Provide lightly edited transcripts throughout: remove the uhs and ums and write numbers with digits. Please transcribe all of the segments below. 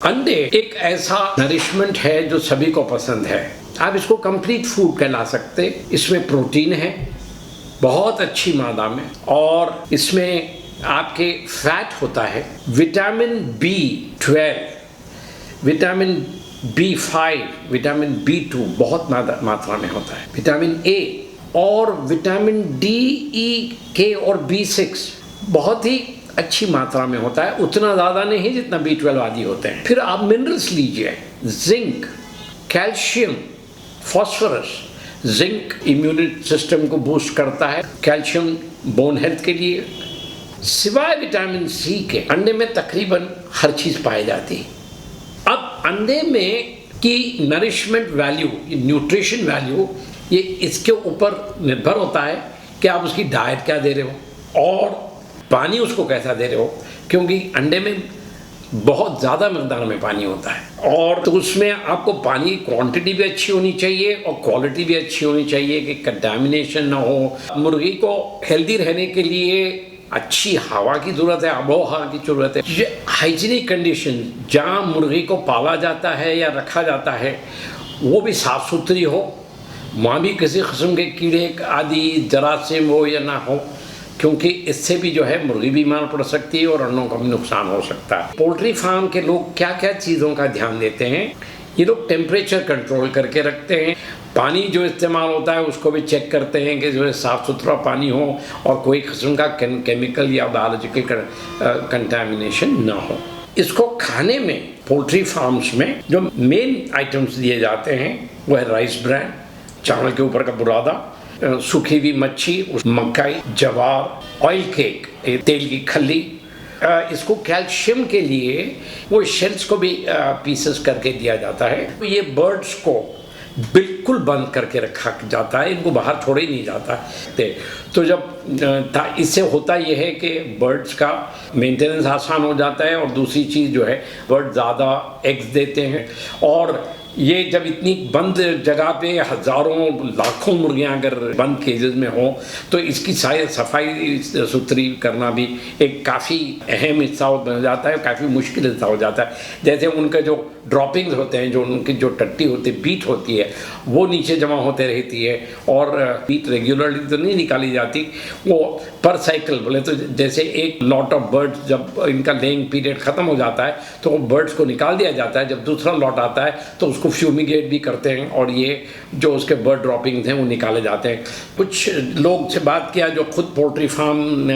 अंडे एक ऐसा नरिशमेंट है जो सभी को पसंद है। आप इसको कंप्लीट फूड कहला सकते। इसमें प्रोटीन है बहुत अच्छी मात्रा में, और इसमें आपके फैट होता है, vitamin B12, vitamin B5, vitamin B2 बहुत मात्रा में होता है, विटामिन A और विटामिन D, E, K और B6 बहुत ही अच्छी मात्रा में होता है। उतना ज़्यादा नहीं जितना B12 आदि होते हैं। फिर आप मिनरल्स लीजिए, zinc, calcium, phosphorus. Zinc immunity system को बूस्ट करता है, कैल्शियम बोन हेल्थ के लिए। सिवाय विटामिन C के अंडे में तकरीबन हर चीज़ पाई जाती है। अब अंडे में की नरिशमेंट वैल्यू, न्यूट्रिशन वैल्यू, ये इसके ऊपर निर्भर होता है कि आप उसकी डाइट क्या दे रहे हो और पानी उसको कैसा दे रहे हो, क्योंकि अंडे में बहुत ज़्यादा मकदार में पानी होता है, और तो उसमें आपको पानी की क्वांटिटी भी अच्छी होनी चाहिए और क्वालिटी भी अच्छी होनी चाहिए कि कंटामिनेशन ना हो। मुर्गी को हेल्दी रहने के लिए अच्छी हवा की ज़रूरत है, आबो हवा की ज़रूरत है। ये हाइजीनिक कंडीशन जहाँ मुर्गी को पाला जाता है या रखा जाता है वो भी साफ़ सुथरी हो, वहाँ भी किसी किस्म के कीड़े आदि जरासीम हो या ना हो, क्योंकि इससे भी जो है मुर्गी बीमार पड़ सकती है और अंडों का भी नुकसान हो सकता है। पोल्ट्री फार्म के लोग क्या क्या चीज़ों का ध्यान देते हैं, ये लोग टेम्परेचर कंट्रोल करके रखते हैं। पानी जो इस्तेमाल होता है उसको भी चेक करते हैं कि जो है साफ़ सुथरा पानी हो और कोई किस्म का केमिकल या बायोलॉजिकल कंटामिनेशन ना हो। इसको खाने में पोल्ट्री फार्म्स में जो मेन आइटम्स दिए जाते हैं वो है राइस ब्रैन, चावल के ऊपर का बुरादा, सूखी हुई मच्छी, मकाई, जवार, ऑयल केक, तेल की खल्ली। इसको कैल्शियम के लिए वो शेल्स को भी पीसेस करके दिया जाता है। तो ये बर्ड्स को बिल्कुल बंद करके रखा जाता है, इनको बाहर छोड़े ही नहीं जाता। तो जब इससे होता ये है कि बर्ड्स का मेंटेनेंस आसान हो जाता है, और दूसरी चीज़ जो है बर्ड ज़्यादा एग्स देते हैं। और ये जब इतनी बंद जगह पे हज़ारों लाखों मुर्गियां अगर बंद केजेस में हो तो इसकी सफाई सुथरी करना भी एक काफ़ी अहम हिस्सा बन जाता है, काफ़ी मुश्किल हिस्सा हो जाता है। जैसे उनके जो ड्रॉपिंग्स होते हैं, जो उनकी जो टट्टी होती है, बीट होती है, वो नीचे जमा होते रहती है, और बीट रेगुलरली तो नहीं निकाली जाती, वो पर साइकिल बोले तो जैसे एक लॉट ऑफ बर्ड्स जब इनका लेइंग पीरियड ख़त्म हो जाता है तो वो बर्ड्स को निकाल दिया जाता है। जब दूसरा लॉट आता है तो उसको फ्यूमिगेट भी करते हैं, और ये जो उसके बर्ड ड्रॉपिंग्स हैं वो निकाले जाते हैं। कुछ लोग से बात किया जो खुद पोल्ट्री फार्म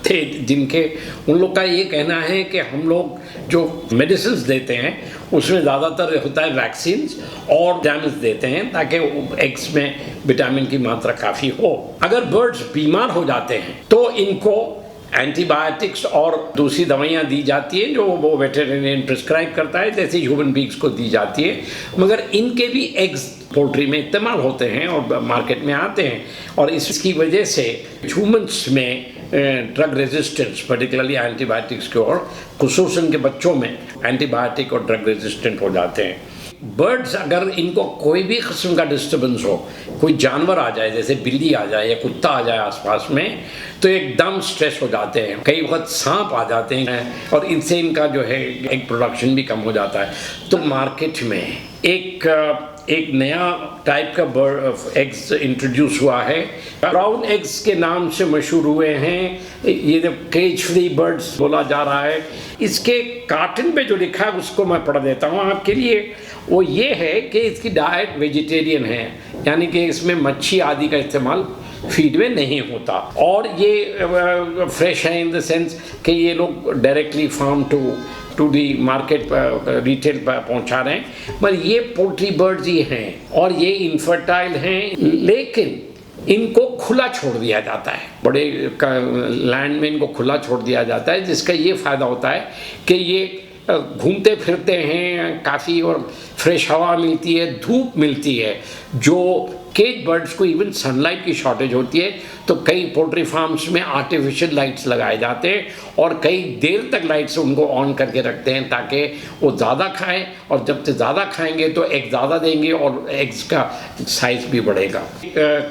थे जिनके, उन लोग का ये कहना है कि हम लोग जो मेडिसिन देते हैं उसमें ज़्यादातर होता है वैक्सीन और विटामिन देते हैं ताकि एग्स में विटामिन की मात्रा काफ़ी हो। अगर बर्ड्स बीमार हो जाते हैं तो इनको एंटीबायोटिक्स और दूसरी दवाइयाँ दी जाती हैं जो वो वेटेरिनेरियन प्रिस्क्राइब करता है, जैसे ह्यूमन बींग्स को दी जाती है। मगर इनके भी एग्स पोल्ट्री में इस्तेमाल होते हैं और मार्केट में आते हैं, और इसकी वजह से ह्यूमन्स में ड्रग रेजिस्टेंस, पर्टिकुलरली एंटीबायोटिक्स के, और खुसूसन के बच्चों में एंटीबायोटिक और ड्रग रेजिस्टेंट हो जाते हैं। बर्ड्स अगर इनको कोई भी किस्म का डिस्टर्बेंस हो, कोई जानवर आ जाए, जैसे बिल्ली आ जाए या कुत्ता आ जाए आसपास में, तो एकदम स्ट्रेस हो जाते हैं। कई वक्त सांप आ जाते हैं और इनसे इनका जो है एग प्रोडक्शन भी कम हो जाता है। तो मार्केट में एक नया टाइप का एग्स इंट्रोड्यूस हुआ है, ब्राउन एग्स के नाम से मशहूर हुए हैं। ये जो केज फ्री बर्ड्स बोला जा रहा है, इसके कार्टन पे जो लिखा है उसको मैं पढ़ देता हूँ आपके लिए। वो ये है कि इसकी डाइट वेजिटेरियन है, यानी कि इसमें मच्छी आदि का इस्तेमाल फीड में नहीं होता, और ये फ्रेश है इन द सेंस कि ये लोग directly farm to the market retail पहुंचा रहे हैं। पर ये पोल्ट्री बर्ड्स ही हैं और ये इनफर्टाइल हैं, लेकिन इनको खुला छोड़ दिया जाता है, बड़े लैंड में इनको खुला छोड़ दिया जाता है, जिसका ये फ़ायदा होता है कि ये घूमते फिरते हैं काफ़ी, और फ्रेश हवा मिलती है, धूप मिलती है। जो केज बर्ड्स को इवन सनलाइट की शॉर्टेज होती है, तो कई पोल्ट्री फार्म्स में आर्टिफिशियल लाइट्स लगाए जाते हैं और कई देर तक लाइट्स उनको ऑन करके रखते हैं ताकि वो ज़्यादा खाएं, और जब से ज़्यादा खाएंगे तो एग ज़्यादा देंगे और एग्स का साइज भी बढ़ेगा।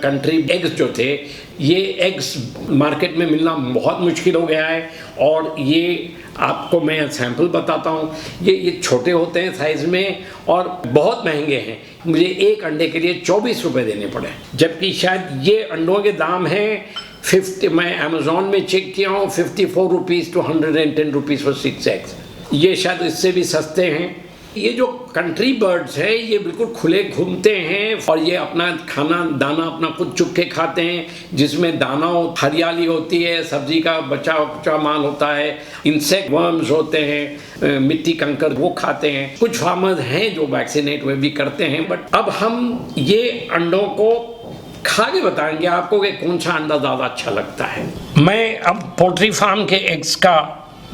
कंट्री एग्स जो थे ये एग्स मार्केट में मिलना बहुत मुश्किल हो गया है। और ये आपको मैं सैंपल बताता हूँ, ये छोटे होते हैं साइज़ में और बहुत महंगे हैं। मुझे एक अंडे के लिए 24 रुपये देने पड़े, जबकि शायद ये अंडों के दाम हैं 50, मैं अमेज़ॉन में चेक किया हूँ 54 rupees to 110 rupees for 6 eggs. ये शायद इससे भी सस्ते हैं। ये जो कंट्री बर्ड्स है ये बिल्कुल खुले घूमते हैं और ये अपना खाना दाना अपना खुद चुग के खाते हैं, जिसमें दाना हरियाली होती है, सब्जी का बचा कुचा माल होता है, इंसेक्ट वर्म्स होते हैं, मिट्टी कंकर वो खाते हैं। कुछ फार्मर्स हैं जो वैक्सीनेट वे भी करते हैं। बट अब हम ये अंडों को खा के बताएंगे आपको कि कौन सा अंडा ज़्यादा अच्छा लगता है। मैं अब पोल्ट्री फार्म के एग्स का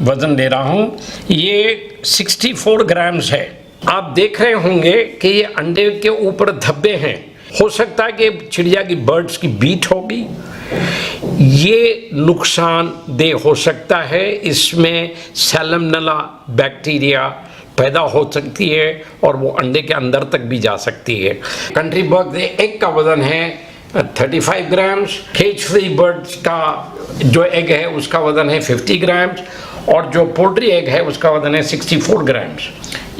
वज़न दे रहा हूँ। ये 64 ग्राम्स है। आप देख रहे होंगे कि ये अंडे के ऊपर धब्बे हैं। हो सकता है कि चिड़िया की बर्ड्स की बीट होगी, ये नुकसानदेह हो सकता है। इसमें सैल्मोनेला बैक्टीरिया पैदा हो सकती है और वो अंडे के अंदर तक भी जा सकती है। कंट्री बर्ड एग का वज़न है 35 ग्राम्स। केज फ्री बर्ड्स का जो एग है उसका वज़न है 50 ग्राम्स और जो पोल्ट्री एग है उसका वज़न है 64 ग्राम्स।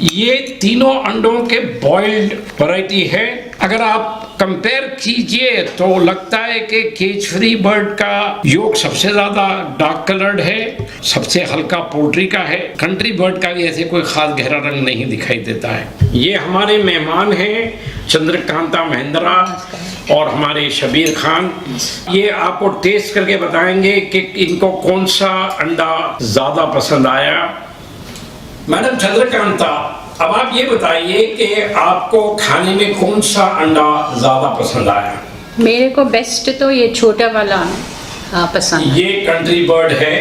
ये तीनों अंडों के बॉइल्ड वैरायटी है। अगर आप कंपेयर कीजिए तो लगता है कि केज फ्री बर्ड का योग सबसे ज़्यादा डार्क कलर्ड है, सबसे हल्का पोल्ट्री का है। कंट्री बर्ड का भी ऐसे कोई ख़ास गहरा रंग नहीं दिखाई देता है। ये हमारे मेहमान हैं चंद्रकांता महिंद्रा और हमारे शबीर खान। ये आपको टेस्ट करके बताएंगे कि इनको कौन सा अंडा ज़्यादा पसंद आया। मैडम चंद्रकांता, अब आप ये बताइए कि आपको खाने में कौन सा अंडा ज़्यादा पसंद आया? मेरे को बेस्ट तो ये छोटा वाला पसंद है। ये कंट्री बर्ड है।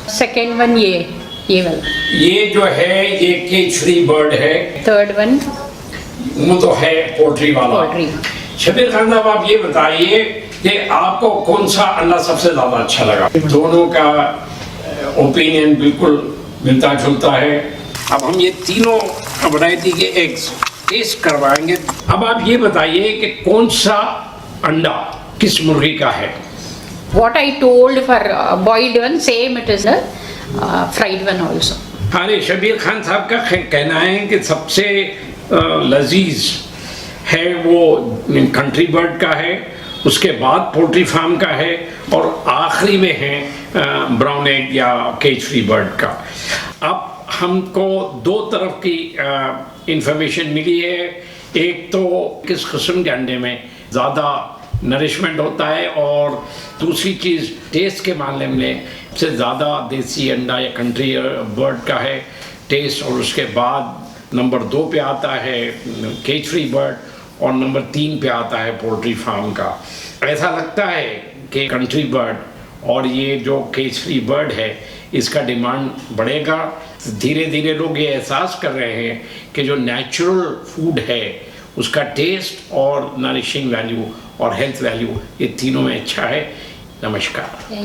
सेकेंड वन ये वाला। ये जो है ये केज फ्री बर्ड है। थर्ड वन वो तो है पोल्ट्री वाला। पोल्ट्री। शबीर खान साहब, आप ये बताइए कि आपको कौन सा अंडा सबसे ज़्यादा अच्छा लगा? दोनों का ओपिनियन बिल्कुल मिलता जुलता है। अब हम ये तीनों वैरायटी के एग्स टेस्ट करवाएंगे। अब आप ये बताइए कि कौन सा अंडा किस मुर्गी का है? What I told for boiled one, same it is the fried one also. हमारे शबीर खान साहब का कहना है कि सबसे लजीज है वो कंट्री बर्ड का है, उसके बाद पोल्ट्री फार्म का है और आखिरी में है ब्राउन एग या केज फ्री बर्ड का। अब हमको दो तरफ की इंफॉर्मेशन मिली है। एक तो किस किस्म के अंडे में ज़्यादा नरिशमेंट होता है और दूसरी चीज़ टेस्ट के मामले में सबसे ज़्यादा देसी अंडा या कंट्री बर्ड का है टेस्ट, और उसके बाद नंबर 2 पे आता है केज फ्री बर्ड और नंबर 3 पे आता है पोल्ट्री फार्म का। ऐसा लगता है कि कंट्री बर्ड और ये जो केज फ्री बर्ड है इसका डिमांड बढ़ेगा। धीरे धीरे लोग ये एहसास कर रहे हैं कि जो नेचुरल फूड है उसका टेस्ट और नरिशिंग वैल्यू और हेल्थ वैल्यू ये तीनों में अच्छा है। नमस्कार।